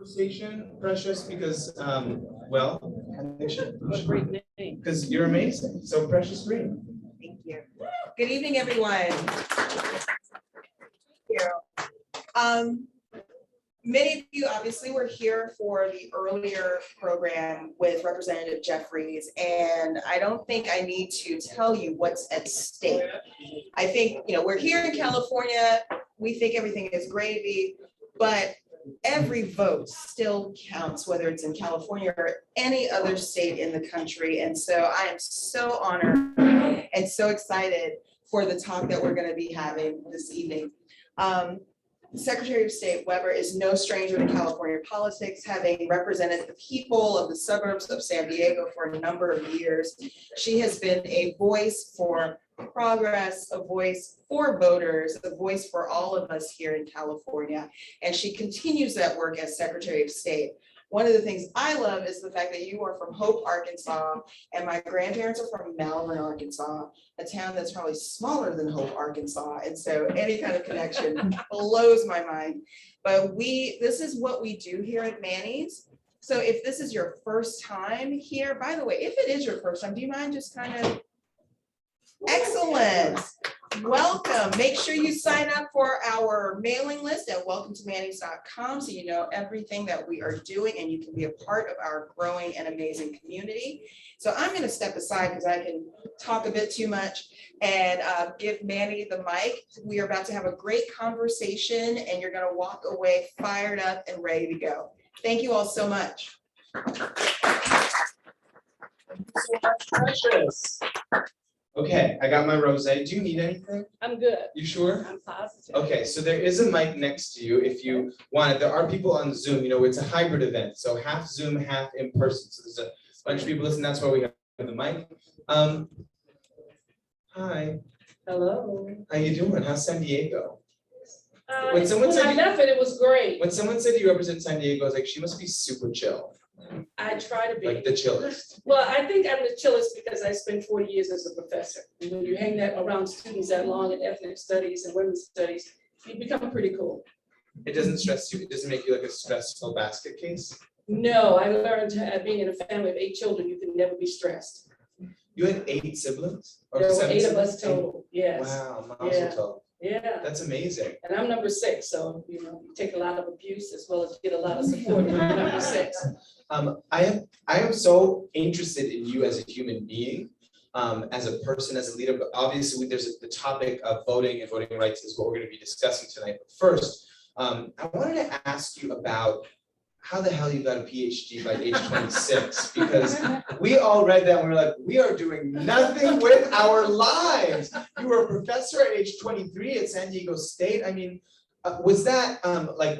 conversation, Precious, because, well, What a great name. because you're amazing. So Precious Green. Thank you. Good evening, everyone. Thank you. Many of you obviously were here for the earlier program with Representative Jeffries, and I don't think I need to tell you what's at stake. I think, we're here in California, we think everything is gravy, but every vote still counts, whether it's in California or any other state in the country. And so I am so honored and so excited for the talk that we're going to be having this evening. Secretary of State Weber is no stranger to California politics, having represented the people of the suburbs of San Diego for a number of years. She has been a voice for progress, a voice for voters, a voice for all of us here in California. And she continues that work as Secretary of State. One of the things I love is the fact that you are from Hope, Arkansas, and my grandparents are from Malvern, Arkansas, a town that's probably smaller than Hope, Arkansas. And so any kind of connection blows my mind. But this is what we do here at Manny's. So if this is your first time here, by the way, if it is your first time, do you mind just kind of, excellent. Welcome. Make sure you sign up for our mailing list at welcometomannys.com so you know everything that we are doing and you can be a part of our growing and amazing community. So I'm going to step aside because I can talk a bit too much and give Manny the mic. We are about to have a great conversation and you're going to walk away fired up and ready to go. Thank you all so much. Thank you so much, Precious. Okay, I got my rosé. Do you need anything? I'm good. You sure? I'm positive. Okay, so there is a mic next to you if you want it. There are people on Zoom, it's a hybrid event. So half Zoom, half in person. So there's a bunch of people listening. That's why we have the mic. Hi. Hello. How you doing? How's San Diego? When I left it was great. When someone said you represent San Diego, I was like, she must be super chill. I try to be. Like the chillest. Well, I think I'm the chillest because I spent 40 years as a professor. And when you hang that around students that long in ethnic studies and women's studies, you become pretty cool. It doesn't stress you. It doesn't make you like a stressful basket case. No, I learned being in a family of 8 children, you can never be stressed. You had 8 siblings? Or There were 7 8 of siblings? us total, yes. Wow, Yeah. mazel tov. Yeah, That's amazing. and I'm number 6, so you take a lot of abuse as well as get a lot of support when you're number 6. I am so interested in you as a human being, as a person, as a leader, but obviously there's the topic of voting and voting rights is what we're going to be discussing tonight. But first, I wanted to ask you about how the hell you got a PhD by age 26, because we all read that and we were like, we are doing nothing with our lives. You were a professor at age 23 at San Diego State. I mean, was that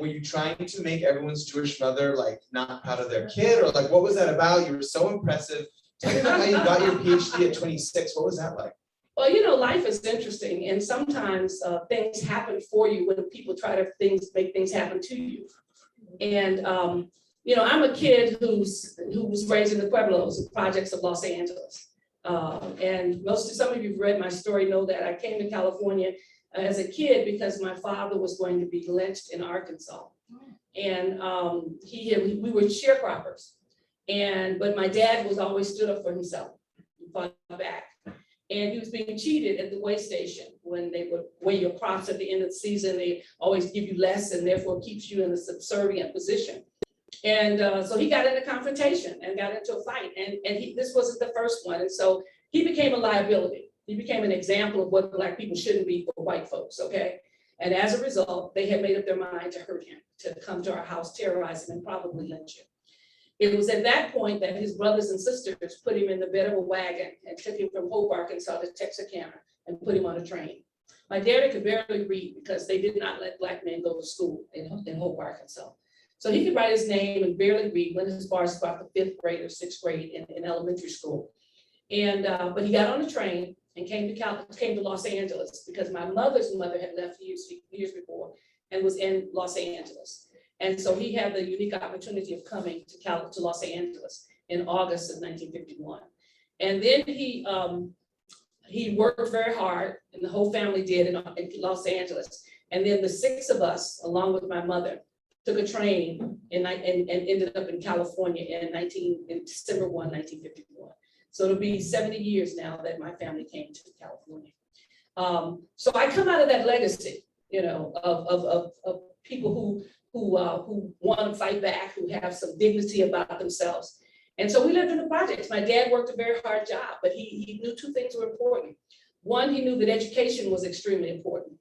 were you trying to make everyone's Jewish mother like not proud of their kid, or like what was that about? You were so impressive. Tell me about how you got your PhD at 26. What was that like? Well, life is interesting, and sometimes things happen for you when people try to make things happen to you. And I'm a kid who was raised in the Pueblos, the projects of Los Angeles. And some of you who've read my story know that I came to California as a kid because my father was going to be lynched in Arkansas. And we were sharecroppers. But my dad was always stood up for himself, he fought back. And he was being cheated at the weigh station when they would weigh your crops at the end of the season. They always give you less and therefore keeps you in a subservient position. And so he got in a confrontation and got into a fight. And this wasn't the first one. And so he became a liability. He became an example of what Black people shouldn't be for white folks, okay? And as a result, they had made up their mind to hurt him, to come to our house, terrorize him, and probably lynch him. It was at that point that his brothers and sisters put him in the bed of a wagon and took him from Hope, Arkansas to Texarkana and put him on a train. My daddy could barely read because they did not let Black men go to school in Hope, Arkansas. So he could write his name and barely read, went as far as about the 5th grade or 6th grade in elementary school. And but he got on the train and came to Los Angeles because my mother's mother had left years before and was in Los Angeles. And so he had the unique opportunity of coming to Los Angeles in August of 1951. And then he worked very hard, and the whole family did in Los Angeles. And then the 6 of us, along with my mother, took a train and ended up in California in December 1, 1951. So it'll be 70 years now that my family came to California. So I come out of that legacy, you know, of people who want to fight back, who have some dignity about themselves. And so we lived in the projects. My dad worked a very hard job, but he knew two things were important. One, he knew that education was extremely important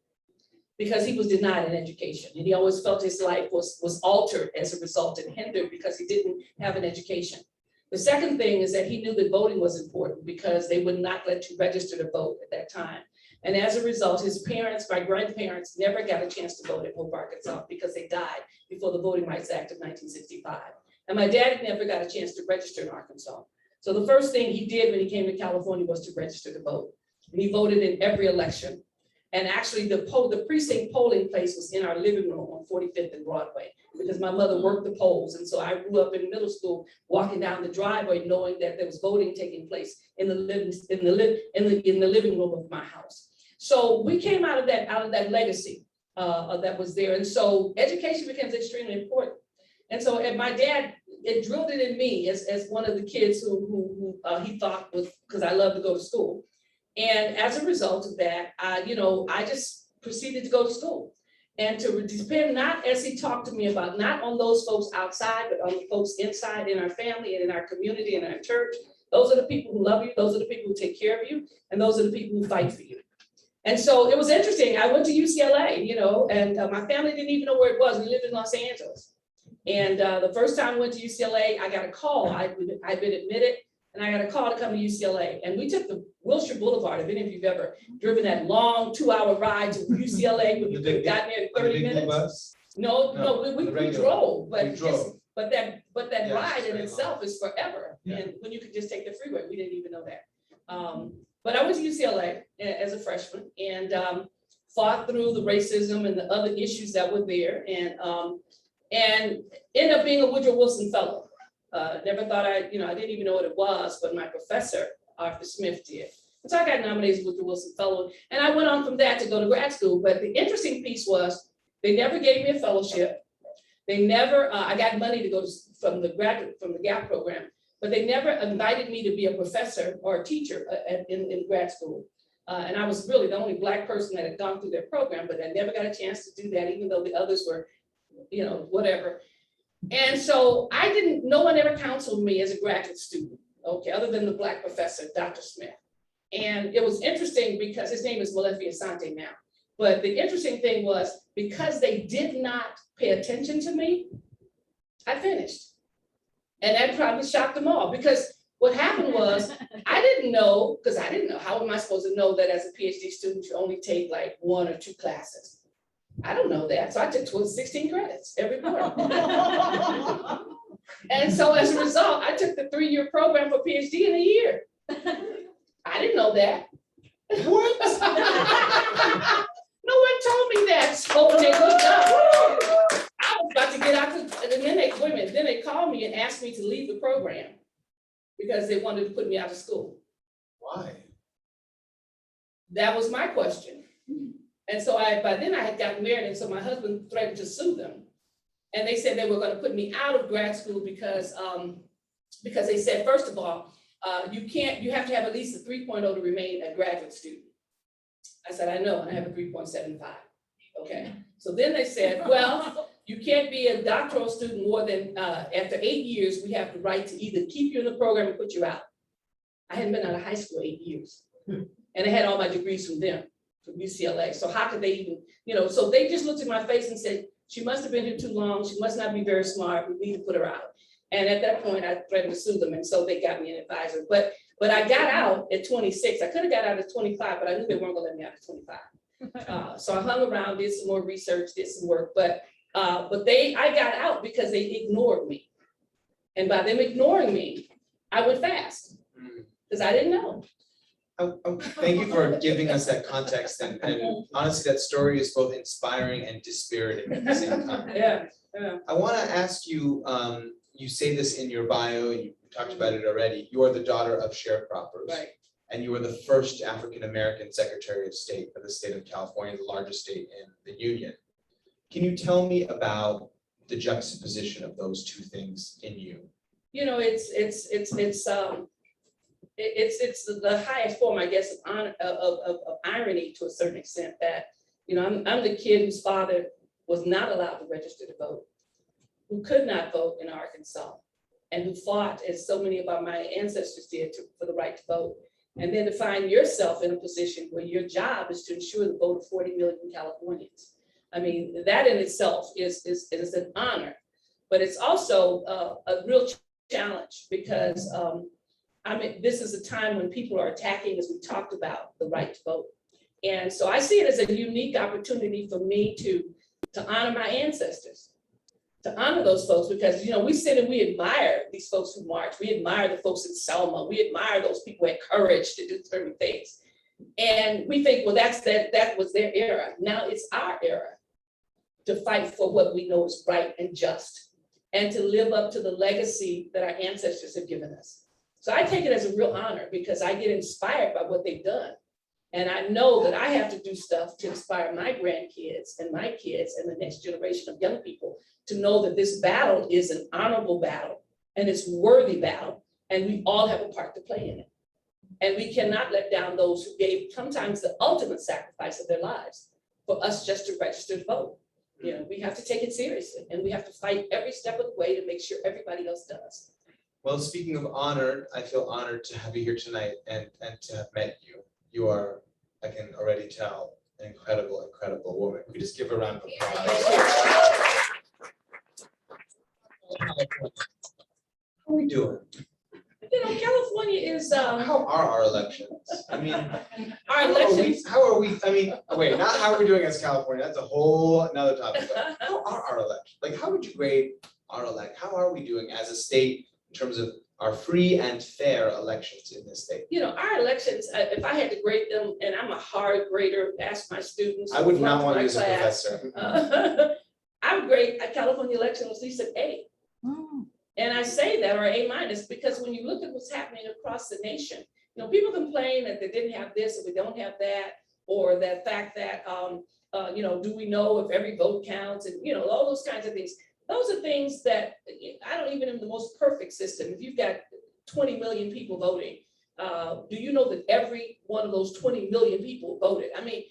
because he was denied an education. And he always felt his life was altered as a result and hindered because he didn't have an education. The second thing is that he knew that voting was important because they would not let you register to vote at that time. And as a result, his parents, my grandparents, never got a chance to vote in Hope, Arkansas because they died before the Voting Rights Act of 1965. And my dad never got a chance to register in Arkansas. So the first thing he did when he came to California was to register to vote. And he voted in every election. And actually the precinct polling place was in our living room on 45th and Broadway because my mother worked the polls. And so I grew up in middle school, walking down the driveway, knowing that there was voting taking place in the living room of my house. So we came out of that legacy that was there. And so education becomes extremely important. And so and my dad, it drilled it in me as one of the kids who he thought was, because I love to go to school. And as a result of that, I just proceeded to go to school and to depend not, as he talked to me about, not on those folks outside, but on the folks inside in our family and in our community and our church. Those are the people who love you. Those are the people who take care of you. And those are the people who fight for you. And so it was interesting. I went to UCLA, and my family didn't even know where it was. We lived in Los Angeles. And the first time I went to UCLA, I got a call. I'd been admitted, and I got a call to come to UCLA. And we took the Wilshire Boulevard, if any of you've ever driven that long 2-hour ride to UCLA, when you could have gotten there in 30 minutes. No, we drove, but that ride in itself is forever. Yeah. And when you could just take the freeway, we didn't even know that. But I went to UCLA as a freshman and fought through the racism and the other issues that were there, and ended up being a Woodrow Wilson Fellow. Never thought I didn't even know what it was, but my professor, Arthur Smith, did. So I got nominated as Woodrow Wilson Fellow, and I went on from that to go to grad school. But the interesting piece was they never gave me a fellowship. They never, I got money to go from the GAP program, but they never invited me to be a professor or a teacher in grad school. And I was really the only Black person that had gone through their program, but I never got a chance to do that, even though the others were, whatever. And so no one ever counseled me as a graduate student, okay, other than the Black professor, Dr. Smith. And it was interesting because his name is Malefi Asante now. But the interesting thing was because they did not pay attention to me, I finished. And that probably shocked them all, because what happened was I didn't know, how am I supposed to know that as a PhD student, you only take like 1 or 2 classes? I don't know that. So I took 16 credits every quarter. And so as a result, I took the 3-year program for PhD in a year. I didn't know that. What? No one told me that. So when they looked up, I was about to get out, and then they called me and asked me to leave the program because they wanted to put me out of school. Why? That was my question. And so by then I had gotten married, and so my husband threatened to sue them. And they said they were going to put me out of grad school because they said, first of all, you have to have at least a 3.0 to remain a graduate student. I said, I know, and I have a 3.75. Okay. So then they said, well, you can't be a doctoral student more than, after 8 years, we have the right to either keep you in the program or put you out. I hadn't been out of high school 8 years. And I had all my degrees from them, from UCLA. So how could they even, so they just looked at my face and said, she must have been here too long. She must not be very smart. We need to put her out. And at that point, I threatened to sue them. And so they got me an advisor. But I got out at 26. I could have got out at 25, but I knew they weren't gonna let me out at 25. So I hung around, did some more research, did some work, but I got out because they ignored me. And by them ignoring me, I went fast because I didn't know. Thank you for giving us that context. And honestly, that story is both inspiring and dispiriting at the same time. Yeah. I want to ask you, you say this in your bio, and you talked about it already. You are the daughter of sharecroppers. Right. And you were the first African-American Secretary of State of the state of California, the largest state in the Union. Can you tell me about the juxtaposition of those two things in you? You know, it's the highest form, I guess, of honor, of irony to a certain extent, that, you know, I'm the kid whose father was not allowed to register to vote, who could not vote in Arkansas, and who fought, as so many of my ancestors did, for the right to vote. And then to find yourself in a position where your job is to ensure the vote of 40 million Californians. I mean, that in itself is an honor, but it's also a real challenge, because I mean, this is a time when people are attacking, as we talked about, the right to vote. And so I see it as a unique opportunity for me to honor my ancestors, to honor those folks, because, you know, we sit and we admire these folks who march. We admire the folks in Selma. We admire those people who had courage to do certain things. And we think, well, that was their era. Now it's our era to fight for what we know is right and just, and to live up to the legacy that our ancestors have given us. So I take it as a real honor, because I get inspired by what they've done. And I know that I have to do stuff to inspire my grandkids and my kids and the next generation of young people to know that this battle is an honorable battle and it's a worthy battle, and we all have a part to play in it. And we cannot let down those who gave sometimes the ultimate sacrifice of their lives for us just to register to vote. You know, we have to take it seriously, and we have to fight every step of the way to make sure everybody else does. Well, speaking of honor, I feel honored to have you here tonight and to have met you. You are, I can already tell, an incredible, incredible woman. We just give her a round of applause. How are we doing? You know, California is, How are our elections? I mean, our elections. how are we, I mean, wait, not how are we doing as California, that's a whole another topic. But how are our elections? Like, how would you grade our how are we doing as a state in terms of our free and fair elections in this state? You know, our elections, if I had to grade them, and I'm a hard grader, ask my students. I would not from want to my use a class, professor. I would grade a California election at least an A. And I say that, or A minus, because when you look at what's happening across the nation, you know, people complain that they didn't have this, or we don't have that, or that fact that, you know, do we know if every vote counts, and, you know, all those kinds of things. Those are things that I don't even in the most perfect system. If you've got 20 million people voting, do you know that every one of those 20 million people voted? I mean,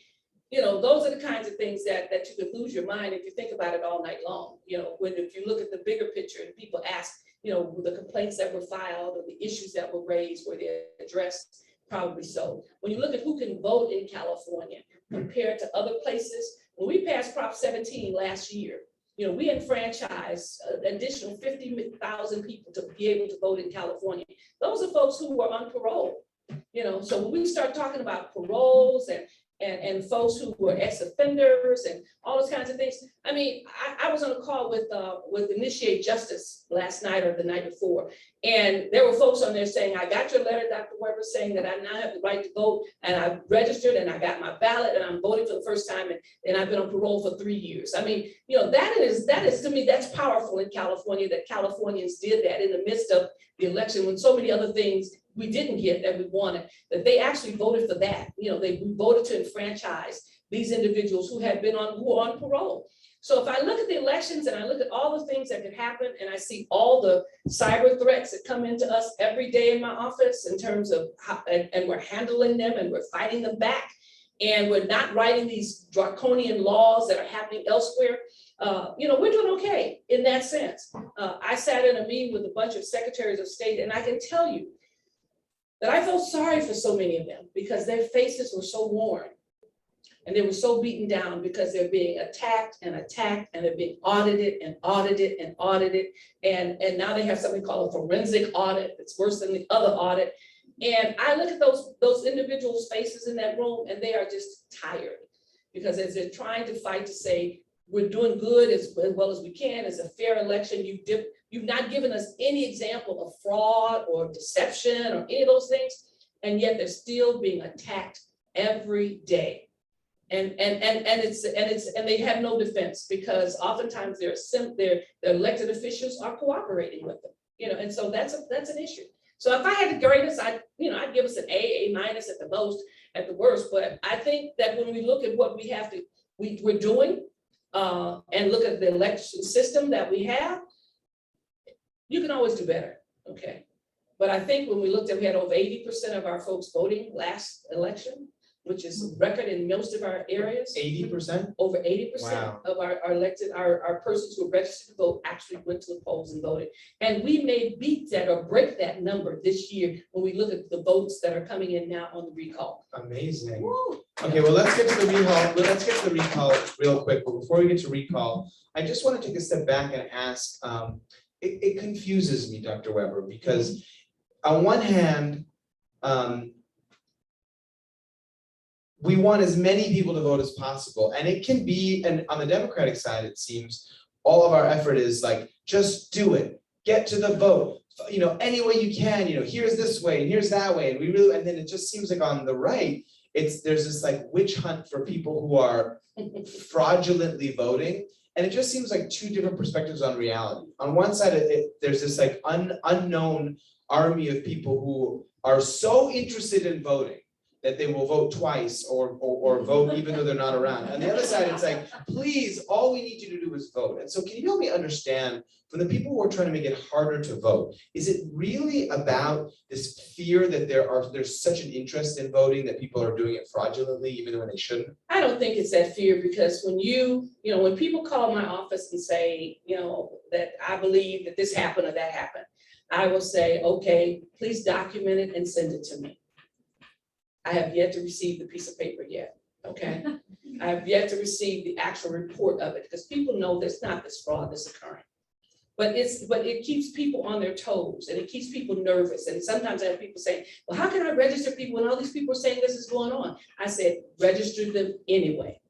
you know, those are the kinds of things that you could lose your mind if you think about it all night long. You know, if you look at the bigger picture and people ask, you know, the complaints that were filed or the issues that were raised, were they addressed? Probably so. When you look at who can vote in California compared to other places, when we passed Prop 17 last year, you know, we enfranchised an additional 50,000 people to be able to vote in California. Those are folks who were on parole. You know, so when we start talking about paroles and folks who were ex-offenders and all those kinds of things. I mean, I was on a call with Initiate Justice last night or the night before, and there were folks on there saying, I got your letter, Dr. Weber, saying that I now have the right to vote, and I registered, and I got my ballot, and I'm voting for the first time, and I've been on parole for 3 years. I mean, you know, that is to me, that's powerful in California, that Californians did that in the midst of the election when so many other things we didn't get that we wanted, that they actually voted for that. You know, they voted to enfranchise these individuals who were on parole. So if I look at the elections and I look at all the things that could happen, and I see all the cyber threats that come into us every day in my office in terms of how, and we're handling them and we're fighting them back, and we're not writing these draconian laws that are happening elsewhere, you know, we're doing okay in that sense. I sat in a meeting with a bunch of secretaries of state, and I can tell you that I felt sorry for so many of them because their faces were so worn and they were so beaten down because they're being attacked and attacked, and they're being audited and audited and audited. And now they have something called a forensic audit that's worse than the other audit. And I look at those individuals' faces in that room, and they are just tired because as they're trying to fight to say, we're doing good as well as we can, it's a fair election. You've not given us any example of fraud or deception or any of those things, and yet they're still being attacked every day. And they have no defense because oftentimes their elected officials are cooperating with them, you know, and so that's an issue. So if I had to grade us, I'd give us an A minus at the most, at the worst. But I think that when we look at what we're doing, and look at the election system that we have, you can always do better, okay? But I think when we looked at, we had over 80% of our folks voting last election, which is a record in most of our areas. 80%? Over 80% Wow. of our elected, our persons who are registered to vote actually went to the polls and voted. And we may beat that or break that number this year when we look at the votes that are coming in now on the recall. Amazing. Woo. Okay, well, let's get to the recall. Let's get to the recall real quick. But before we get to recall, I just want to take a step back and ask, it confuses me, Dr. Weber, because on one hand, we want as many people to vote as possible. And it can be, and on the Democratic side, it seems, all of our effort is like, just do it, get to the vote, any way you can, here's this way and here's that way. And we really, and then it just seems like on the right, there's this like witch hunt for people who are fraudulently voting. And it just seems like two different perspectives on reality. On one side, there's this like unknown army of people who are so interested in voting that they will vote twice or vote even though they're not around. On the other side, it's like, please, all we need you to do is vote. And so can you help me understand, from the people who are trying to make it harder to vote, is it really about this fear that there's such an interest in voting that people are doing it fraudulently even when they shouldn't? I don't think it's that fear, because when when people call my office and say, that I believe that this happened or that happened, I will say, okay, please document it and send it to me. I have yet to receive the piece of paper yet, okay? I have yet to receive the actual report of it, because people know there's not this fraud that's occurring. But it keeps people on their toes, and it keeps people nervous. And sometimes I have people saying, well, how can I register people when all these people are saying this is going on? I said, register them anyway.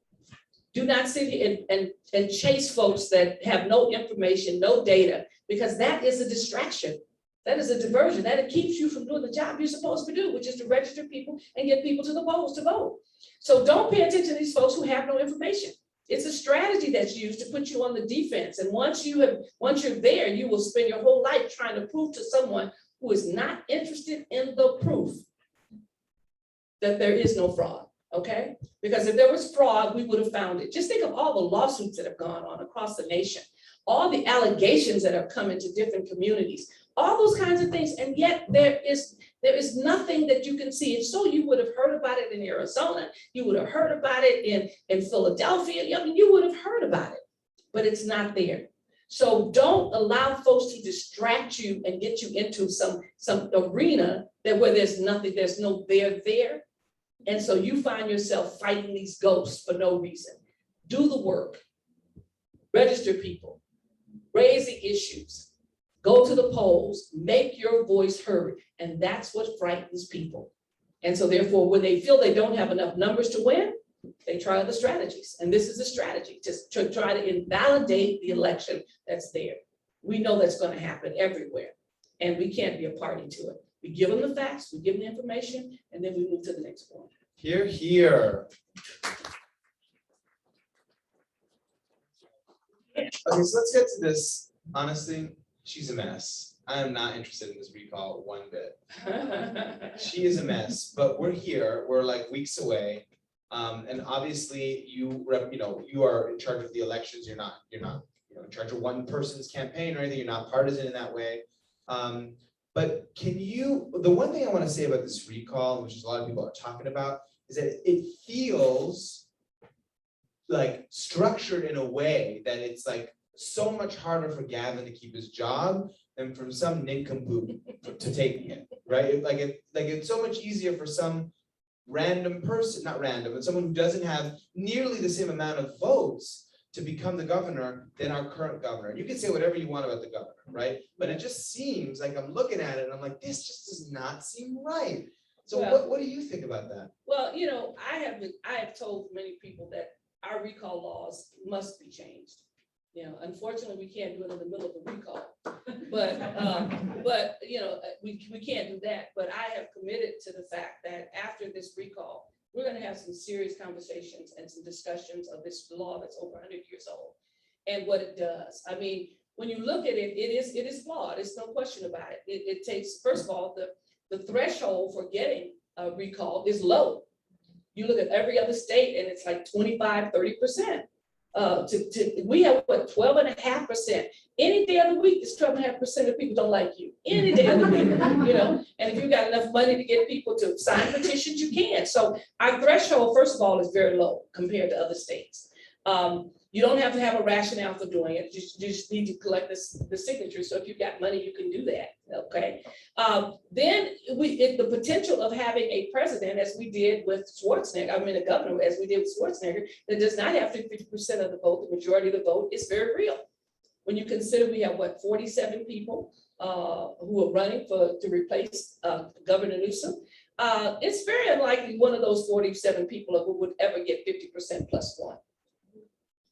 Do not sit here and chase folks that have no information, no data, because that is a distraction. That is a diversion. That it keeps you from doing the job you're supposed to do, which is to register people and get people to the polls to vote. So don't pay attention to these folks who have no information. It's a strategy that's used to put you on the defense. And once you're there, you will spend your whole life trying to prove to someone who is not interested in the proof that there is no fraud, okay? Because if there was fraud, we would have found it. Just think of all the lawsuits that have gone on across the nation, all the allegations that have come into different communities, all those kinds of things. And yet there is nothing that you can see. And so you would have heard about it in Arizona, you would have heard about it in Philadelphia, you would have heard about it, but it's not there. So don't allow folks to distract you and get you into some arena where there's nothing, there's no there. And so you find yourself fighting these ghosts for no reason. Do the work, register people, raise the issues, go to the polls, make your voice heard. And that's what frightens people. And so therefore, when they feel they don't have enough numbers to win, they try other strategies. And this is a strategy to try to invalidate the election that's there. We know that's going to happen everywhere, and we can't be a party to it. We give them the facts, we give them the information, and then we move to the next point. Hear, hear. Okay, so let's get to this. Honestly, she's a mess. I am not interested in this recall one bit. She is a mess, but we're here. We're like weeks away, and obviously you are in charge of the elections. You're not in charge of one person's campaign or anything. You're not partisan in that way. But the one thing I want to say about this recall, which is a lot of people are talking about, is that it feels like structured in a way that it's like so much harder for Gavin to keep his job than for some nincompoop to take it, right? It's so much easier for some random person, not random, but someone who doesn't have nearly the same amount of votes to become the governor than our current governor. And you can say whatever you want about the governor, right? But it just seems like I'm looking at it and I'm like, this just does not seem right. So what do you think about that? Well, I have told many people that our recall laws must be changed. Unfortunately, we can't do it in the middle of a recall, but we can't do that. But I have committed to the fact that after this recall, we're going to have some serious conversations and some discussions of this law that's over 100 years old and what it does. I mean, when you look at it, it is flawed. It's no question about it. It takes, first of all, the threshold for getting a recall is low. You look at every other state and it's like 25, 30%. We have what, 12.5%. Any day of the week, it's 12.5% of people don't like you. Any day of the week, you know. And if you got enough money to get people to sign petitions, you can. So our threshold, first of all, is very low compared to other states. You don't have to have a rationale for doing it. You just need to collect the signatures. So if you've got money, you can do that. Okay. Then the potential of having a president, as we did with Schwarzenegger, I mean a governor, as we did with Schwarzenegger, that does not have 50% of the vote, the majority of the vote, is very real. When you consider we have what, 47 people who are running to replace Governor Newsom, it's very unlikely one of those 47 people who would ever get 50% plus one.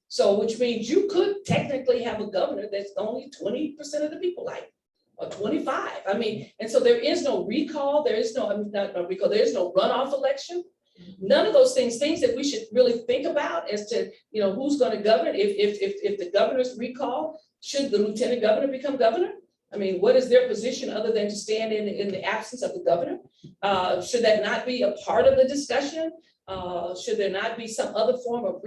So, which means you could technically have a governor that's only 20% of the people like, or 25. I mean, and so there is no recall, there is no, I mean, not recall, there is no runoff election. None of those things that we should really think about as to, you know, who's going to govern. If the governor's recall, should the lieutenant governor become governor? I mean, what is their position other than to stand in the absence of the governor? Should that not be a part of the discussion? Should there not be some other form of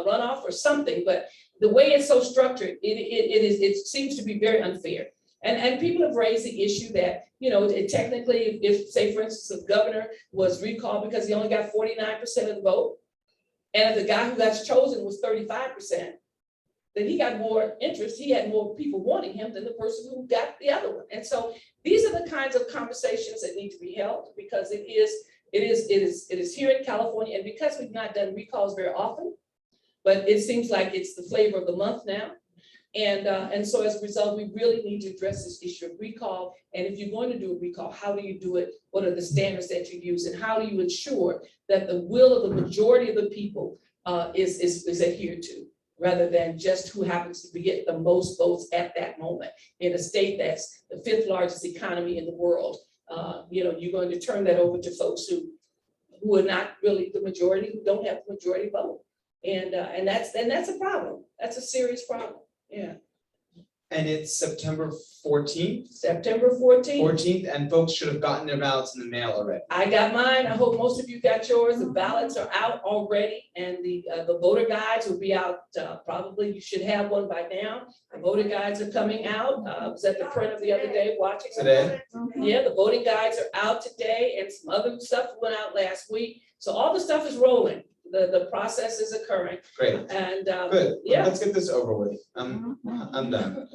runoff or something? But the way it's so structured, it seems to be very unfair. And people have raised the issue that, you know, technically, if say, for instance, the governor was recalled because he only got 49% of the vote, and if the guy who got chosen was 35%, then he got more interest. He had more people wanting him than the person who got the other one. And so these are the kinds of conversations that need to be held, because it is here in California, and because we've not done recalls very often, but it seems like it's the flavor of the month now. And so as a result, we really need to address this issue of recall. And if you're going to do a recall, how do you do it? What are the standards that you use? And how do you ensure that the will of the majority of the people is adhered to, rather than just who happens to get the most votes at that moment in a state that's the 5th largest economy in the world? You know, you're going to turn that over to folks who are not really the majority, who don't have the majority vote. And that's a problem. That's a serious problem. Yeah. And it's September 14th? September 14th. 14th, and folks should have gotten their ballots in the mail already. I got mine. I hope most of you got yours. The ballots are out already, and the voter guides will be out. Probably you should have one by now. The voter guides are coming out. I was at the print the other day watching Today? Yeah, the voting guides are out today, and some other stuff went out last week. So all the stuff is rolling. The process is occurring. Great. And good. Yeah. Let's get this over with. I'm done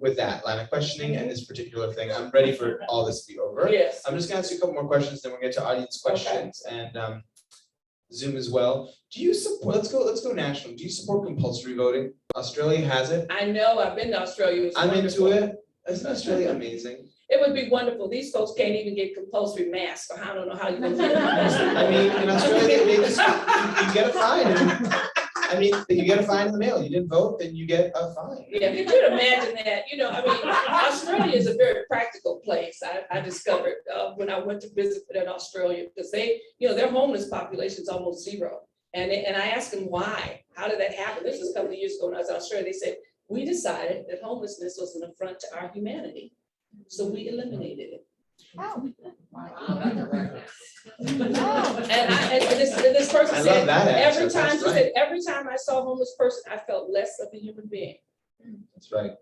with that line of questioning and this particular thing. I'm ready for all this to be over. Yes. I'm just gonna ask you a couple more questions, then we'll get to audience questions and Zoom as well. Do you support? Let's go national. Do you support compulsory voting? Australia has it. I know. I've been to Australia. It's I'm wonderful. into it. Isn't Australia amazing? It would be wonderful. These folks can't even get compulsory masks, so I don't know how you're gonna get compulsory. I mean, in Australia, they just, you get a fine. I mean, you get a fine in the mail. You didn't vote, then you get a fine. Yeah, could you imagine that? You know, I mean, Australia is a very practical place. I discovered when I went to visit in Australia, because they, you know, their homeless population is almost zero. And I asked them why. How did that happen? This was a couple of years ago when I was in Australia. They said, we decided that homelessness was an affront to our humanity, so we eliminated it. Oh. And this person I love said, that answer. every time, That's she right. said, every time I saw a homeless person, I felt less of a human being. That's right.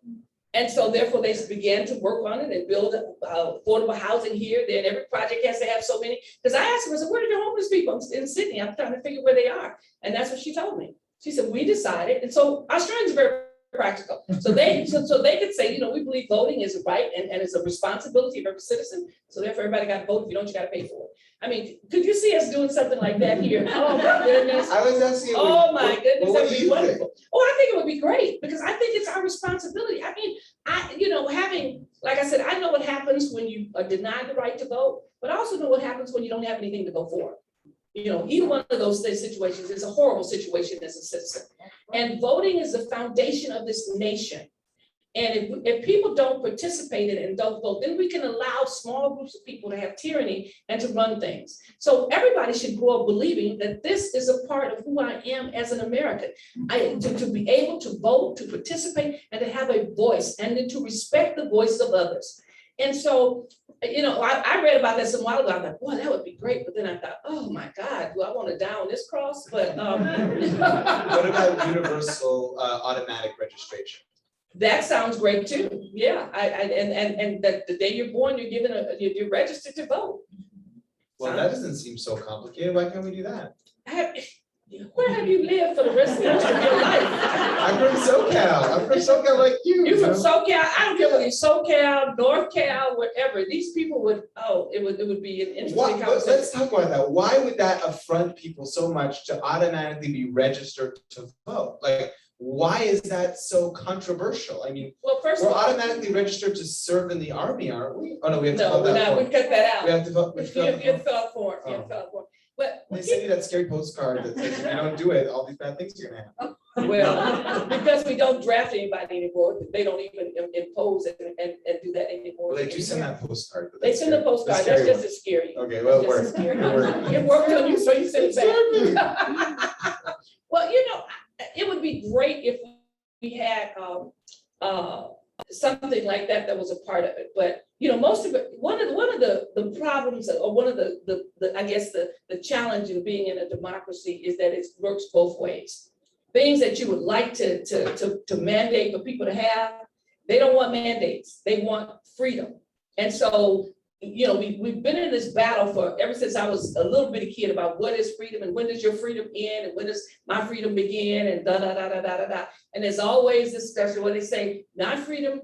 And so therefore they began to work on it and build affordable housing here. Then every project has to have so many. Because I asked her, I said, where are the homeless people? I'm in Sydney. I'm trying to figure where they are. And that's what she told me. She said, we decided. And so Australians are very practical. So they could say, you know, we believe voting is a right and it's a responsibility of every citizen. So therefore everybody got to vote. If you don't, you got to pay for it. I mean, could you see us doing something like that here? Oh my goodness. I was asking you. Oh my goodness, what that would do be you wonderful. Oh, I think it would be great, because I think it's our responsibility. I mean, you know, like I said, I know what happens when you are denied the right to vote, but I also know what happens when you don't have anything to go for. You know, either one of those situations is a horrible situation as a citizen. And voting is the foundation of this nation. And if people don't participate in it and don't vote, then we can allow small groups of people to have tyranny and to run things. So everybody should grow up believing that this is a part of who I am as an American. To be able to vote, to participate, and to have a voice, and then to respect the voice of others. And so You know, I read about that some while ago. I thought, boy, that would be great. But then I thought, oh my God, do I want to die on this cross? But What about universal automatic registration? that sounds great too. Yeah, and that the day you're born, you're given you're registered to vote. Well, that doesn't seem so complicated. Why can't we do that? Where have you lived for the rest of your life? I'm from SoCal. I'm from SoCal like you. You're from SoCal. I don't care whether you're SoCal, North Cal, wherever. These people would, it would be an interesting conversation. Let's talk about that. Why would that affront people so much to automatically be registered to vote? Like, why is that so controversial? I mean, well, first we're of all, automatically registered to serve in the army, aren't we? Oh no, we have to no, fill we're that not. form. We cut that out. We have to vote. You have to fill out form. You have to fill out form. But They send you that scary postcard that says if you don't do it, all these bad things are gonna happen. well, because we don't draft anybody anymore, they don't even impose and do that anymore. Well, they do send that postcard. But They that's send the scary. postcard. scary That's just one. as scary. Okay, well, it Just as worked. scary. It worked. It worked on you, so you send it back. Well, you know, it would be great if we had something like that was a part of it. But you know, most of it, one of the problems, or one of the I guess the challenge in being in a democracy is that it works both ways. Things that you would like to mandate for people to have, they don't want mandates. They want freedom. And so, you know, we've been in this battle for ever since I was a little bitty kid about what is freedom and when does your freedom end and when does my freedom begin and da da da da da da da. And there's always this discussion where they say, my freedom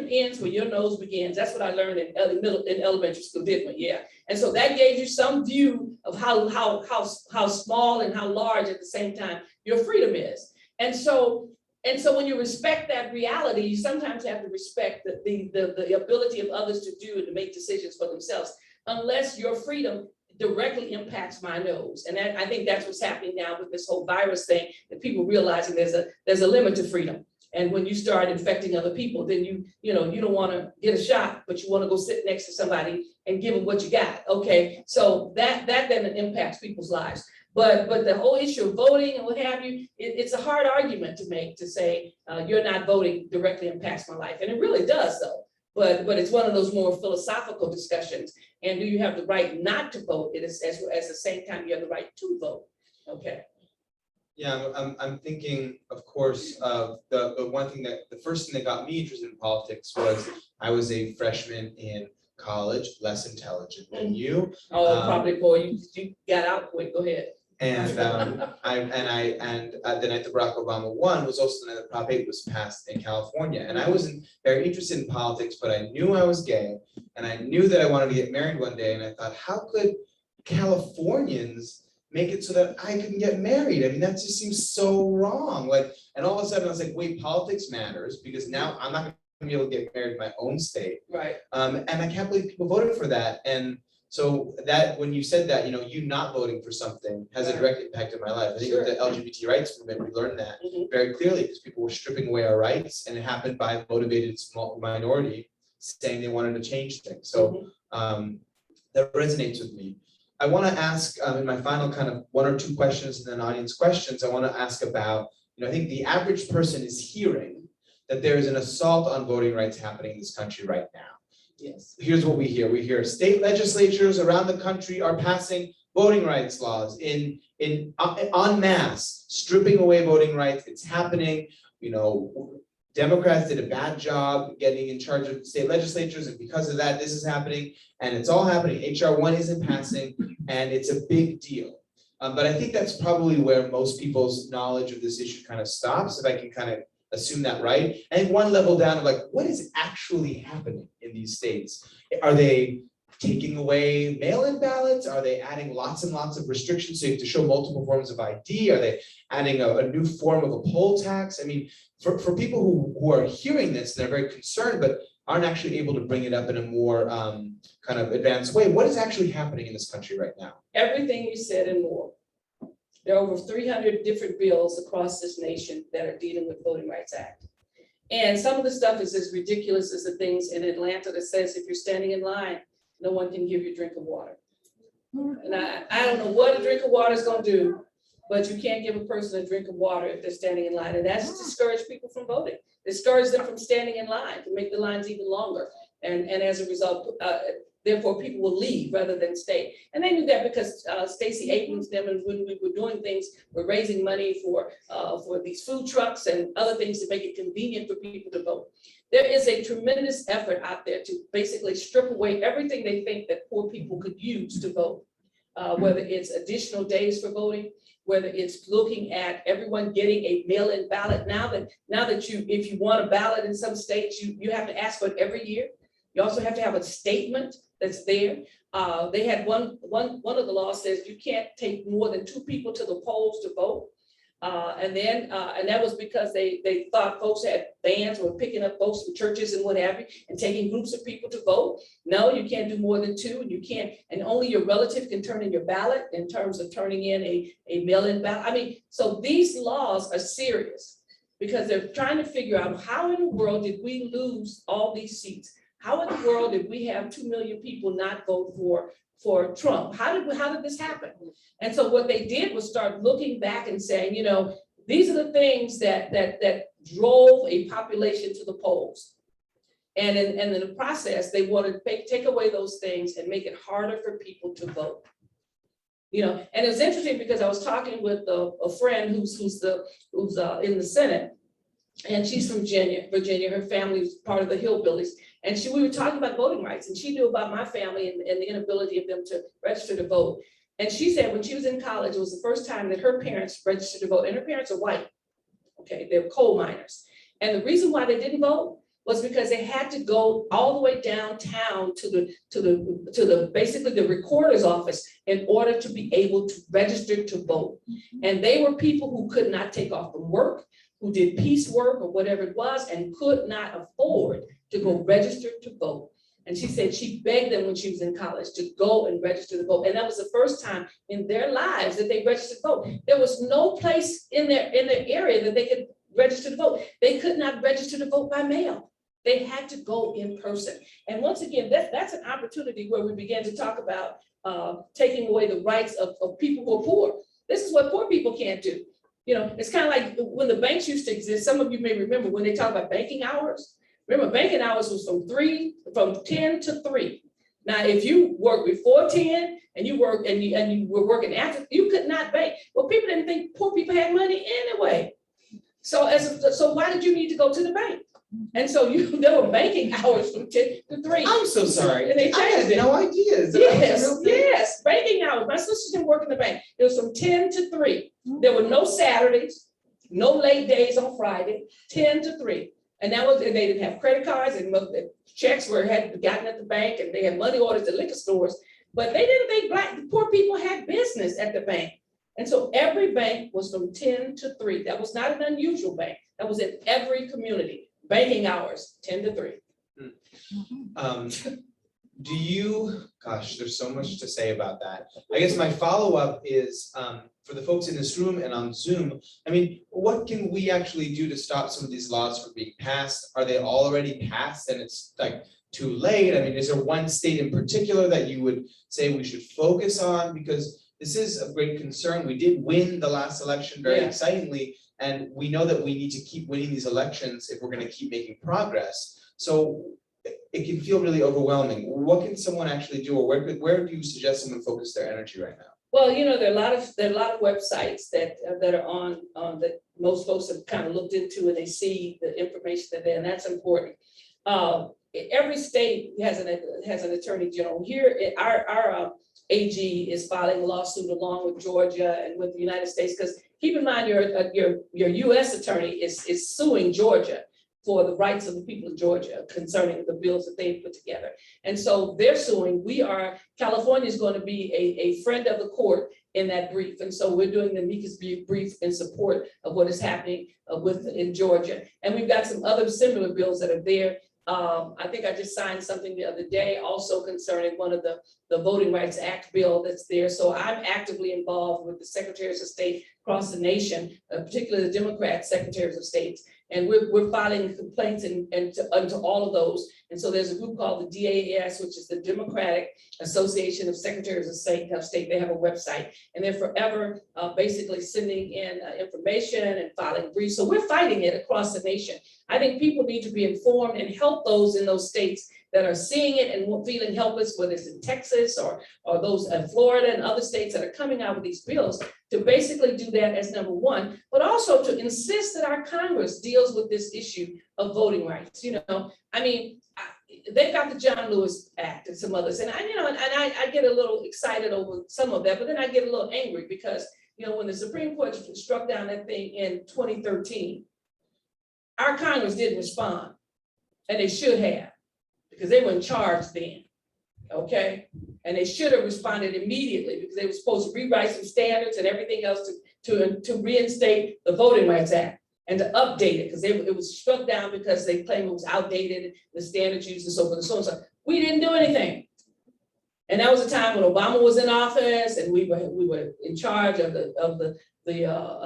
ends where your nose begins. That's what I learned in elementary school, didn't we? Yeah. And so that gave you some view of how small and how large at the same time your freedom is. And so when you respect that reality, you sometimes have to respect the ability of others to do and to make decisions for themselves, unless your freedom directly impacts my nose. And I think that's what's happening now with this whole virus thing, that people realizing there's a limit to freedom. And when you start infecting other people, then you don't want to get a shot, but you want to go sit next to somebody and give them what you got. Okay, so that then impacts people's lives. But the whole issue of voting and what have you, it's a hard argument to make, to say you're not voting directly impacts my life, and it really does though. But it's one of those more philosophical discussions. And do you have the right not to vote? It is as the same time you have the right to vote. Okay. Yeah, I'm thinking, of course, of the first thing that got me interested in politics was I was a freshman in college, less intelligent than you. Oh, probably, boy, you got out quick. Go ahead. And the night that Barack Obama won was also the night that Prop 8 was passed in California. And I wasn't very interested in politics, but I knew I was gay, and I knew that I wanted to get married one day. And I thought, how could Californians make it so that I couldn't get married? I mean, that just seems so wrong. Like, and all of a sudden I was like, wait, politics matters, because now I'm not gonna be able to get married in my own state. Right. And I can't believe people voted for that. And so that, when you said that, you not voting for something has a direct impact on my life. I think with the LGBT rights movement, we learned that very clearly, because people were stripping away our rights, and it happened by a motivated small minority saying they wanted to change things. So that resonates with me. I want to ask in my final kind of one or two questions and then audience questions, I want to ask about, I think the average person is hearing that there is an assault on voting rights happening in this country right now. Yes. Here's what we hear. We hear state legislatures around the country are passing voting rights laws en masse, stripping away voting rights. It's happening. Democrats did a bad job getting in charge of state legislatures, and because of that, this is happening, and it's all happening. HR 1 isn't passing, and it's a big deal. But I think that's probably where most people's knowledge of this issue kind of stops, if I can kind of assume that right. And one level down of like, what is actually happening in these states? Are they taking away mail-in ballots? Are they adding lots and lots of restrictions so you have to show multiple forms of ID? Are they adding a new form of a poll tax? I mean, for people who are hearing this, they're very concerned, but aren't actually able to bring it up in a more kind of advanced way. What is actually happening in this country right now? Everything you said and more. There are over 300 different bills across this nation that are dealing with Voting Rights Act. And some of the stuff is as ridiculous as the things in Atlanta that says if you're standing in line, no one can give you a drink of water. And I don't know what a drink of water is going to do, but you can't give a person a drink of water if they're standing in line. And that's to discourage people from voting, discourage them from standing in line, to make the lines even longer. And as a result, therefore people will leave rather than stay. And they knew that because Stacey Abrams, them, and when we were doing things, we're raising money for these food trucks and other things to make it convenient for people to vote. There is a tremendous effort out there to basically strip away everything they think that poor people could use to vote, whether it's additional days for voting, whether it's looking at everyone getting a mail-in ballot. Now that you, if you want a ballot in some states, you have to ask for it every year. You also have to have a statement that's there. They had one of the laws says you can't take more than 2 people to the polls to vote. And that was because they thought folks had vans, were picking up folks from churches and what have you, and taking groups of people to vote. No, you can't do more than 2, and you can't, and only your relative can turn in your ballot in terms of turning in a mail-in ballot. I mean, so these laws are serious because they're trying to figure out how in the world did we lose all these seats? How in the world did we have 2 million people not vote for Trump? How did this happen? And so what they did was start looking back and saying, you know, these are the things that drove a population to the polls. And in the process, they wanted to take away those things and make it harder for people to vote. You know, and it was interesting because I was talking with a friend who's in the Senate, and she's from Virginia. Her family was part of the Hillbillies. And we were talking about voting rights, and she knew about my family and the inability of them to register to vote. And she said when she was in college, it was the first time that her parents registered to vote, and her parents are white. Okay, they're coal miners. And the reason why they didn't vote was because they had to go all the way downtown to the basically the recorder's office in order to be able to register to vote. And they were people who could not take off from work, who did piecework or whatever it was, and could not afford to go register to vote. And she said she begged them when she was in college to go and register to vote. And that was the first time in their lives that they registered to vote. There was no place in their area that they could register to vote. They could not register to vote by mail. They had to go in person. And once again, that's an opportunity where we began to talk about taking away the rights of people who are poor. This is what poor people can't do. You know, it's kind of like when the banks used to exist. Some of you may remember when they talk about banking hours. Remember, banking hours was from 10 to 3. Now, if you work before 10 and you were working after, you could not bank. Well, people didn't think poor people had money anyway. So why did you need to go to the bank? And so there were banking hours from 10 to 3. I'm so sorry. And they changed it. No idea. Yes, banking hours. My sister didn't work in the bank. It was from 10 to 3. There were no Saturdays, no late days on Friday, 10 to 3. And they didn't have credit cards, and the checks had gotten at the bank, and they had money orders at liquor stores, but they didn't think poor people had business at the bank. And so every bank was from 10 to 3. That was not an unusual bank. That was in every community. Banking hours, 10 to 3. Gosh, there's so much to say about that. I guess my follow-up is, for the folks in this room and on Zoom, I mean, what can we actually do to stop some of these laws from being passed? Are they already passed and it's like too late? I mean, is there one state in particular that you would say we should focus on? Because this is of great concern. We did win the last election very excitingly, and we know that we need to keep winning these elections if we're going to keep making progress. So it can feel really overwhelming. What can someone actually do, or where do you suggest someone focus their energy right now? Well, you know, there are a lot of websites that are on that most folks have kind of looked into, and they see the information that and that's important. Every state has an attorney general. Here, our AG is filing a lawsuit along with Georgia and with the United States, because keep in mind your U.S. attorney is suing Georgia for the rights of the people of Georgia concerning the bills that they put together. And so they're suing. California is going to be a friend of the court in that brief. And so we're doing the amicus brief in support of what is happening in Georgia. And we've got some other similar bills that are there. I think I just signed something the other day also concerning one of the Voting Rights Act bill that's there. So I'm actively involved with the secretaries of state across the nation, particularly the Democrat secretaries of state. And we're filing complaints into all of those. And so there's a group called the DAS, which is the Democratic Association of Secretaries of State. They have a website, and they're forever basically sending in information and filing briefs. So we're fighting it across the nation. I think people need to be informed and help those in those states that are seeing it and feeling helpless, whether it's in Texas or those in Florida and other states that are coming out with these bills, to basically do that as number one, but also to insist that our Congress deals with this issue of voting rights. I mean, they've got the John Lewis Act and some others, and I get a little excited over some of that, but then I get a little angry because, when the Supreme Court struck down that thing in 2013, our Congress didn't respond, and they should have, because they were in charge then, okay? And they should have responded immediately because they were supposed to rewrite some standards and everything else to reinstate the Voting Rights Act and to update it, because it was struck down because they claimed it was outdated, the standards used and so forth and so on. So we didn't do anything. And that was a time when Obama was in office and we were in charge of the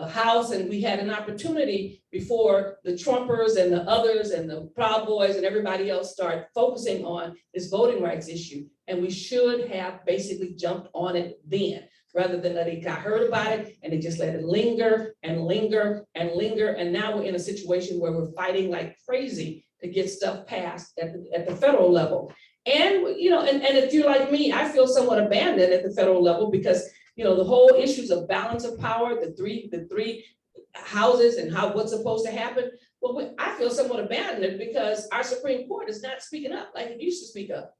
House, and we had an opportunity before the Trumpers and the others and the Proud Boys and everybody else start focusing on this voting rights issue. And we should have basically jumped on it then, rather than that they got heard about it and they just let it linger and linger and linger. And now we're in a situation where we're fighting like crazy to get stuff passed at the federal level. And, and if you're like me, I feel somewhat abandoned at the federal level because, the whole issues of balance of power, the three houses and what's supposed to happen. Well, I feel somewhat abandoned because our Supreme Court is not speaking up like it used to speak up.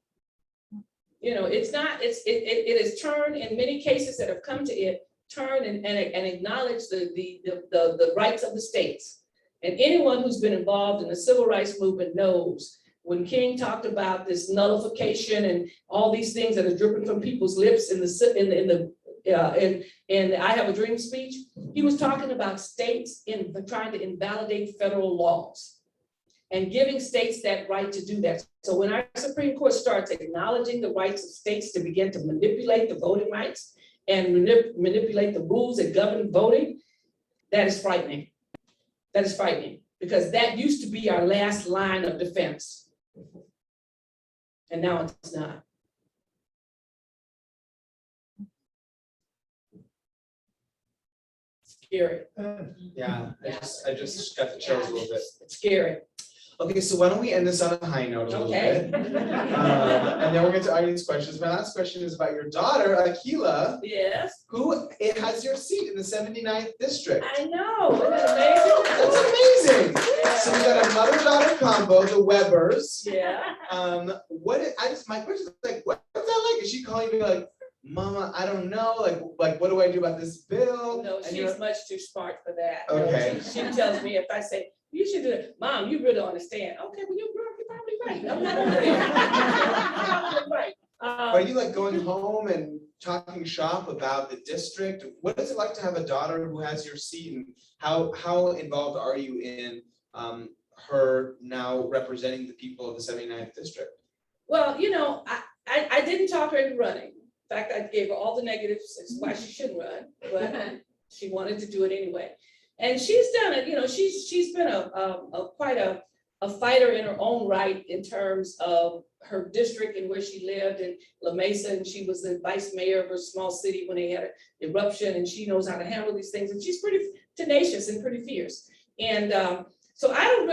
It has turned in many cases that have come to it, turn and acknowledge the rights of the states. And anyone who's been involved in the civil rights movement knows when King talked about this nullification and all these things that are dripping from people's lips in I Have a Dream speech, he was talking about states trying to invalidate federal laws and giving states that right to do that. So when our Supreme Court starts acknowledging the rights of states to begin to manipulate the voting rights and manipulate the rules that govern voting, that is frightening. That is frightening because that used to be our last line of defense. And now it's not. Scary. Yeah, I just got the chills a little bit. It's scary. Okay, so why don't we end this on a high note a little Okay. bit? And then we'll get to audience questions. My last question is about your daughter, Akila, Yes, who has your seat in the 79th district. I know. Isn't that That's amazing. amazing? So we got a mother-daughter combo, the Webbers. Yeah. My question is like, what's that like? Is she calling you like, Mama, I don't know, like what do I do about this bill? No, And she's much too smart for that. Okay. No, she tells me if I say, you should do it, Mom, you really don't understand. Okay, well, you're probably right. I'm not over there. You're right. Are you like going home and talking shop about the district? What is it like to have a daughter who has your seat, and how involved are you in her now representing the people of the 79th district? Well, I didn't talk her into running. In fact, I gave her all the negatives as why she shouldn't run, but she wanted to do it anyway. And she's done it, she's been quite a fighter in her own right in terms of her district and where she lived in La Mesa, and she was the vice mayor of her small city when they had an eruption, and she knows how to handle these things, and she's pretty tenacious and pretty fierce. And so I don't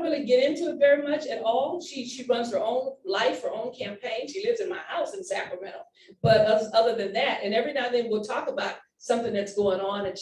really get into it very much at all. She runs her own life, her own campaign. She lives in my house in Sacramento. But other than that, and every now and then we'll talk about something that's going on, and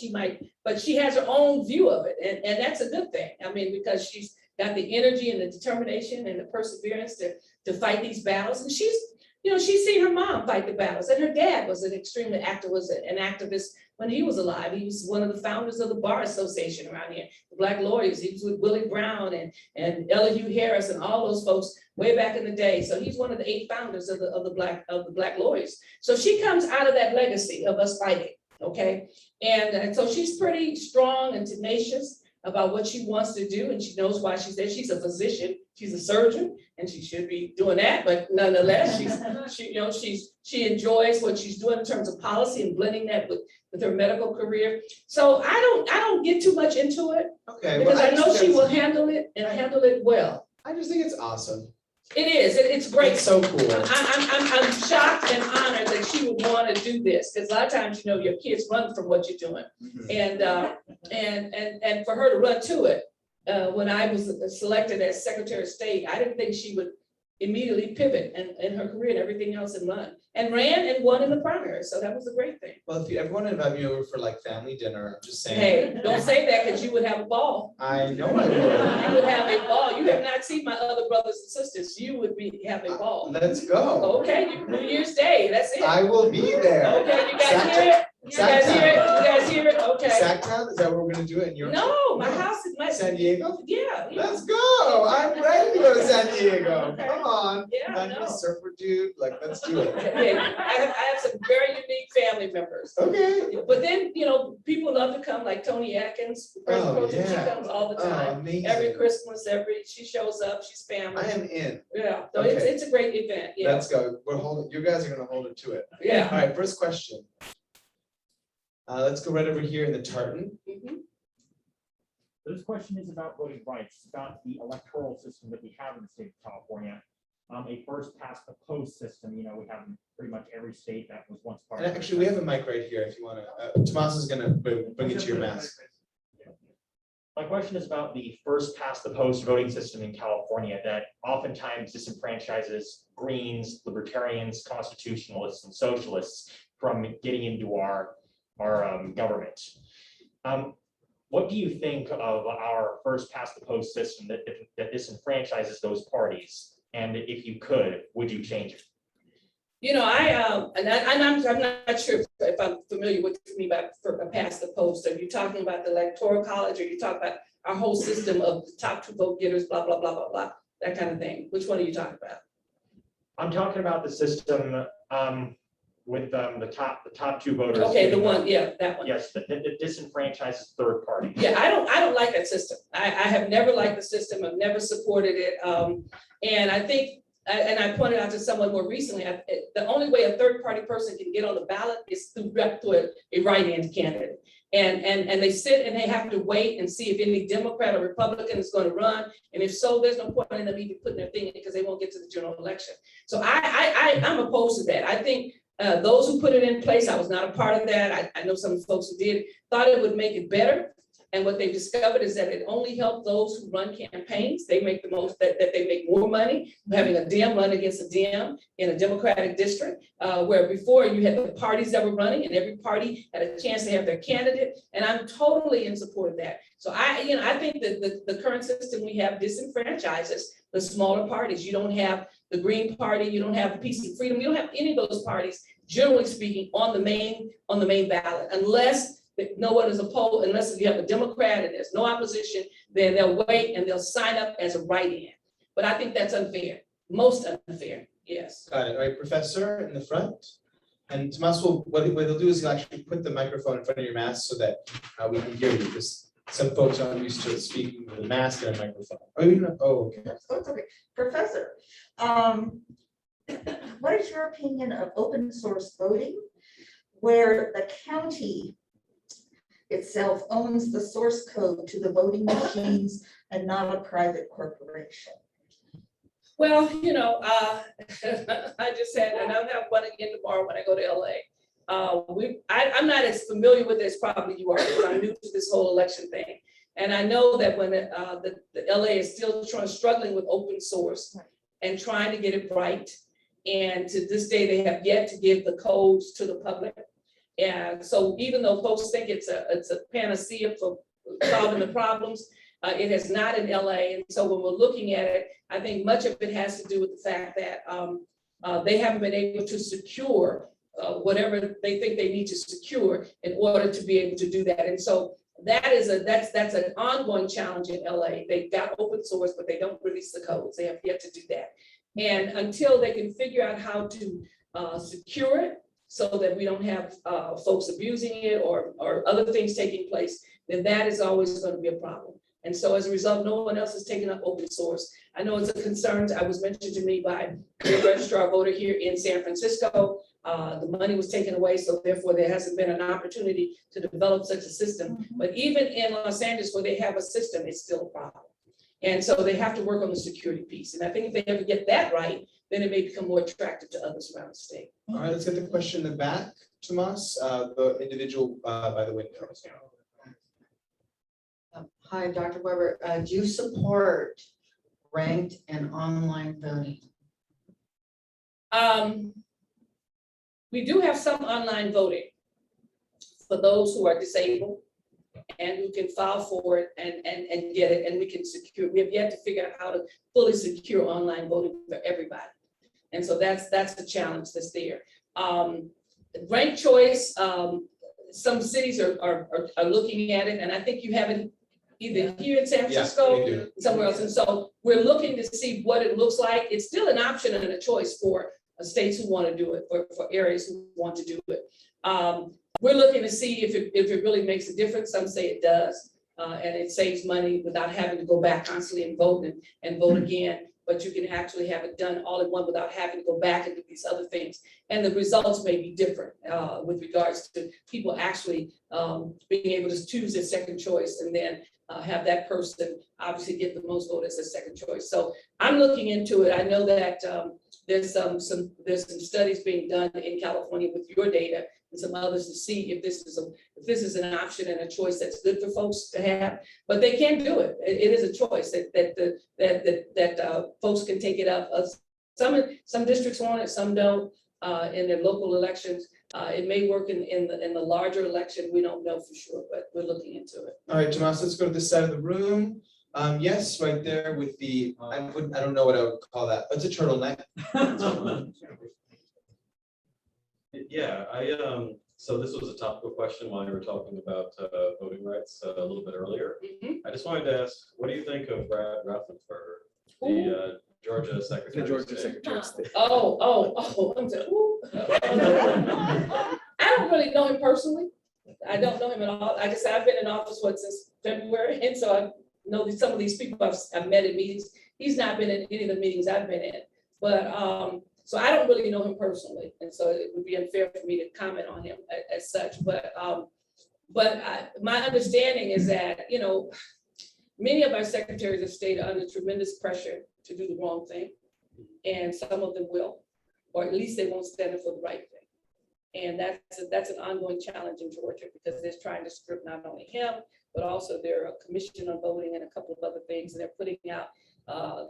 but she has her own view of it, and that's a good thing. I mean, because she's got the energy and the determination and the perseverance to fight these battles, and she's seen her mom fight the battles, and her dad was an activist when he was alive. He was one of the founders of the Bar Association around here, the Black Lawyers. He was with Willie Brown and Elihu Harris and all those folks way back in the day. So he's one of the 8 founders of the Black Lawyers. So she comes out of that legacy of us fighting, okay? And so she's pretty strong and tenacious about what she wants to do, and she knows why she's there. She's a physician, she's a surgeon, and she should be doing that, but nonetheless, she enjoys what she's doing in terms of policy and blending that with her medical career. So I don't get too much into it. Okay. Because I know she will handle it and handle it well. I just think it's awesome. It is. It's great. It's so cool. I'm shocked and honored that she would want to do this, because a lot of times, your kids run from what you're doing, and for her to run to it. When I was selected as Secretary of State, I didn't think she would immediately pivot in her career and everything else and run. And ran and won in the primary, so that was a great thing. Well, if you ever want to invite me over for like family dinner, I'm just saying. Hey, don't say that because you would have a ball. I know I You would. would have a ball. You have not seen my other brothers and sisters. You would have a ball. Let's go. Okay, New Year's Day, that's it. I will be there. Okay, you guys hear it? You guys hear it? You guys hear it? Okay. Sacktown, is that where we're gonna do it in your? No, my house is my. San Diego? Yeah. Let's go. I'm ready to go to San Diego. Okay. Come on. Yeah, I'm no. a surfer dude. Like, let's do it. Yeah, I have some very unique family members. Okay. But then, people love to come, like Tony Atkins, Oh, she yeah. comes all the Oh, time. amazing. Every Christmas, she shows up, she's family. I am in. Yeah, so Okay. it's a great event, yeah, Let's go. You guys are gonna hold it to it. yeah. All right, first question. Let's go right over here in the tartan. Mhm. This question is about voting rights. It's about the electoral system that we have in the state of California. A first past the post system, we have in pretty much every state that was once part And of. actually, we have a mic right here if you wanna, Tomas is gonna bring it to your mask. My question is about the first past the post voting system in California that oftentimes disenfranchises Greens, libertarians, constitutionalists, and socialists from getting into our government. What do you think of our first past the post system that disenfranchises those parties? And if you could, would you change it? I'm not sure if I'm familiar with what you mean by past the post. Are you talking about the electoral college, or you talking about our whole system of the top 2 vote getters, blah, blah, blah, blah, blah, that kind of thing? Which one are you talking about? I'm talking about the system with the top 2 voters. Okay, the one, yeah, that one. Yes, that disenfranchises third parties. Yeah, I don't like that system. I have never liked the system. I've never supported it. And I think, and I pointed out to someone more recently, the only way a third party person can get on the ballot is through a write-in candidate. And they sit and they have to wait and see if any Democrat or Republican is going to run. And if so, there's no point in them even putting their thing in because they won't get to the general election. So I'm opposed to that. I think those who put it in place, I was not a part of that. I know some folks who did, thought it would make it better. And what they've discovered is that it only helped those who run campaigns. They make the most, that they make more money having a Dem run against a Dem in a Democratic district, where before you had the parties that were running and every party had a chance to have their candidate. And I'm totally in support of that. So I think that the current system we have disenfranchises the smaller parties. You don't have the Green Party, you don't have Peace and Freedom, you don't have any of those parties, generally speaking, on the main ballot, unless no one is opposed, unless you have a Democrat and there's no opposition, then they'll wait and they'll sign up as a write-in. But I think that's unfair, most unfair, yes. Got it. All right, Professor in the front. And Tomas what he'll do is he'll actually put the microphone in front of your mask so that we can hear you, because some folks aren't used to speaking with a mask and a microphone. Okay. Oh, it's okay. Professor, what is your opinion of open source voting, where the county itself owns the source code to the voting machines and not a private corporation? Well, I just said, and I'll have one again tomorrow when I go to LA. I'm not as familiar with this probably you are, because I'm new to this whole election thing. And I know that when the LA is still struggling with open source and trying to get it right. And to this day, they have yet to give the codes to the public. And so even though folks think it's a panacea for solving the problems, it is not in LA. And so when we're looking at it, I think much of it has to do with the fact that they haven't been able to secure whatever they think they need to secure in order to be able to do that. And so that's an ongoing challenge in LA. They've got open source, but they don't release the codes. They have yet to do that. And until they can figure out how to secure it so that we don't have folks abusing it or other things taking place, then that is always going to be a problem. And so as a result, no one else is taking up open source. I know it's a concern. I was mentioned to me by the registrar voter here in San Francisco. The money was taken away, so therefore there hasn't been an opportunity to develop such a system. But even in Los Angeles, where they have a system, it's still a problem. And so they have to work on the security piece. And I think if they ever get that right, then it may become more attractive to others around the state. All right, let's get the question in the back, Tomas, the individual by the window. Hi, Dr. Weber. Do you support ranked and online voting? We do have some online voting for those who are disabled and who can file for it and get it, and we can secure. We have yet to figure out how to fully secure online voting for everybody. And so that's the challenge that's there. Ranked choice, some cities are looking at it, and I think you have it either here in San Francisco, we do. somewhere else. And so we're looking to see what it looks like. It's still an option and a choice for states who want to do it, for areas who want to do it. We're looking to see if it really makes a difference. Some say it does, and it saves money without having to go back constantly and vote again. But you can actually have it done all in one without having to go back and do these other things. And the results may be different with regards to people actually being able to choose their second choice and then have that person obviously get the most vote as a second choice. So I'm looking into it. I know that there's some studies being done in California with your data and some others to see if this is an option and a choice that's good for folks to have. But they can do it. It is a choice that folks can take it up. Some districts want it, some don't. In their local elections, it may work in the larger election. We don't know for sure, but we're looking into it. All right, Tomas, let's go to this side of the room. Yes, right there with the, I don't know what I would call that. It's a turtleneck. Yeah, so this was a topical question while you were talking about voting rights a little bit earlier. I just wanted to ask, what do you think of Brad Raffensperger, the Georgia Secretary? The Georgia Secretary of State. I'm sorry. I don't really know him personally. I don't know him at all. Like I said, I've been in office since February, and so I know some of these people I've met in meetings. He's not been in any of the meetings I've been in, but so I don't really know him personally, and so it would be unfair for me to comment on him as such. But my understanding is that many of our secretaries of state are under tremendous pressure to do the wrong thing, and some of them will, or at least they won't stand up for the right thing. And that's an ongoing challenge in Georgia because they're trying to strip not only him, but also their commission on voting and a couple of other things, and they're putting out.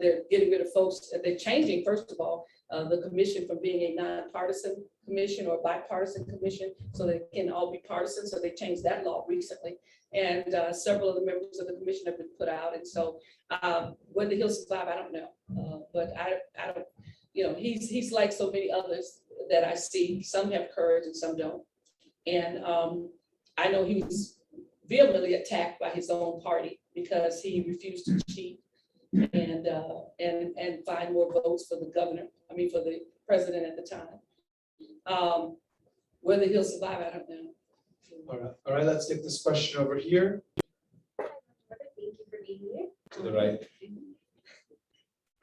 They're getting rid of folks. They're changing, first of all, the commission from being a nonpartisan commission or bipartisan commission, so they can all be partisan. So they changed that law recently, and several of the members of the commission have been put out. And so whether he'll survive, I don't know. But I don't. He's like so many others that I see. Some have courage and some don't. And I know he was vehemently attacked by his own party because he refused to cheat and find more votes for for the president at the time. Whether he'll survive, I don't know. All right, let's take this question over here Thank you for being here. to the right.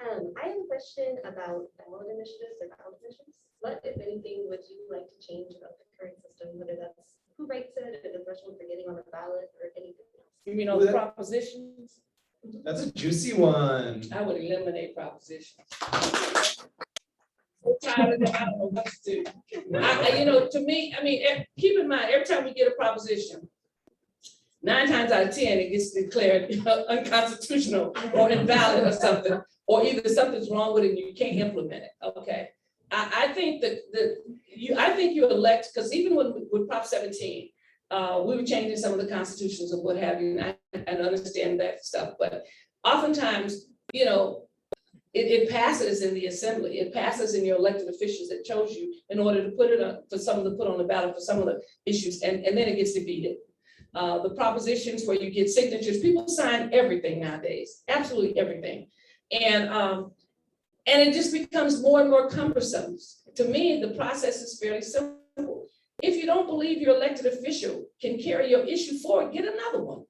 I have a question about ballot initiatives or ballot initiatives. What, if anything, would you like to change about the current system, whether that's who writes it, or the threshold for getting on the ballot, or anything else? You mean on the propositions? That's a juicy one. I would eliminate propositions. So tired of them, I don't know what to do. To me, keep in mind, every time we get a proposition, 9 times out of 10, it gets declared unconstitutional or invalid or something, or either something's wrong with it and you can't implement it. Okay. I think I think you elect, because even with Prop 17, we were changing some of the constitutions of what have you, and understand that stuff. But oftentimes, it passes in the assembly. It passes in your elected officials that chose you in order to put it on for some of the put on the ballot for some of the issues, and then it gets defeated. The propositions where you get signatures, people sign everything nowadays, absolutely everything, and it just becomes more and more cumbersome. To me, the process is fairly simple. If you don't believe your elected official can carry your issue forward, get another one.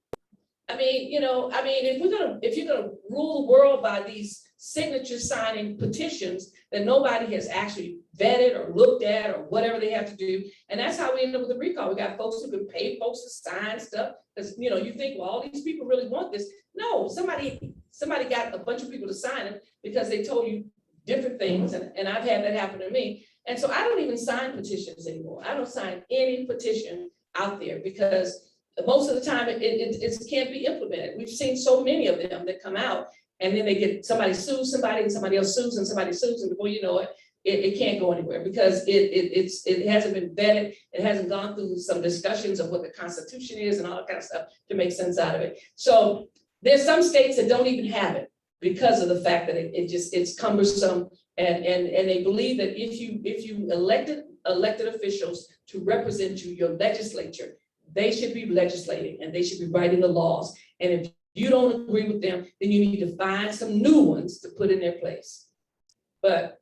If you're gonna rule the world by these signature signing petitions that nobody has actually vetted or looked at or whatever they have to do, and that's how we end up with the recall. We got folks who can pay folks to sign stuff because you think, well, all these people really want this. No, somebody got a bunch of people to sign it because they told you different things, and I've had that happen to me. And so I don't even sign petitions anymore. I don't sign any petition out there because most of the time it can't be implemented. We've seen so many of them that come out and then somebody sues somebody and somebody else sues and somebody sues, and before you know it, it can't go anywhere because it hasn't been vetted. It hasn't gone through some discussions of what the Constitution is and all that kind of stuff to make sense out of it. So there's some states that don't even have it because of the fact that it's cumbersome and they believe that if you elected officials to represent you, your legislature, they should be legislating and they should be writing the laws. And if you don't agree with them, then you need to find some new ones to put in their place. But